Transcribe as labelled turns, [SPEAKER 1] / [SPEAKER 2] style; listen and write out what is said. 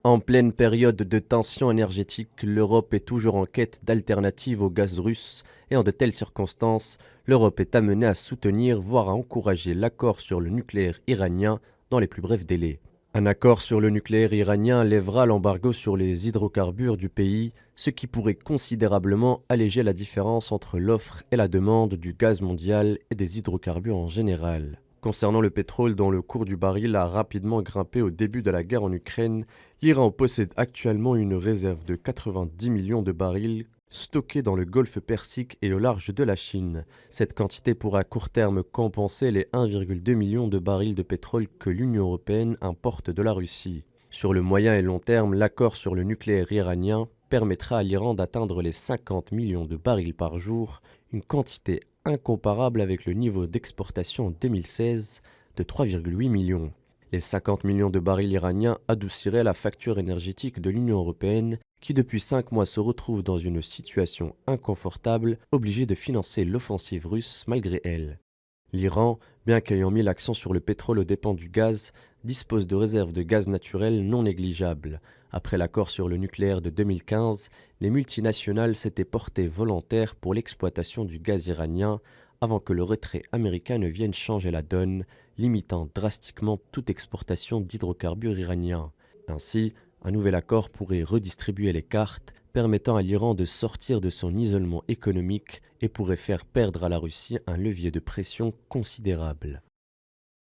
[SPEAKER 1] En pleine période de tension énergétique, l'Europe est toujours en quête d'alternatives au gaz russe et en de telles circonstances, l'Europe est amenée à soutenir, voire à encourager l'accord sur le nucléaire iranien dans les plus brefs délais. Un accord sur le nucléaire iranien lèvera l'embargo sur les hydrocarbures du pays, ce qui pourrait considérablement alléger la différence entre l'offre et la demande du gaz mondial et des hydrocarbures en général. Concernant le pétrole dont le cours du baril a rapidement grimpé au début de la guerre en Ukraine, l'Iran possède actuellement une réserve de 90 millions de barils stockés dans le golfe Persique et au large de la Chine. Cette quantité pourra à court terme compenser les 1,2 million de barils de pétrole que l'Union européenne importe de la Russie. Sur le moyen et long terme, l'accord sur le nucléaire iranien permettra à l'Iran d'atteindre les 50 millions de barils par jour, une quantité incomparable avec le niveau d'exportation en 2016 de 3,8 millions. Les 50 millions de barils iraniens adouciraient la facture énergétique de l'Union européenne qui depuis 5 mois se retrouve dans une situation inconfortable, obligée de financer l'offensive russe malgré elle. L'Iran, bien qu'ayant mis l'accent sur le pétrole aux dépens du gaz, dispose de réserves de gaz naturel non négligeables. Après l'accord sur le nucléaire de 2015, les multinationales s'étaient portées volontaires pour l'exploitation du gaz iranien avant que le retrait américain ne vienne changer la donne, limitant drastiquement toute exportation d'hydrocarbures iraniens. Ainsi, un nouvel accord pourrait redistribuer les cartes, permettant à l'Iran de sortir de son isolement économique et pourrait faire perdre à la Russie un levier de pression considérable.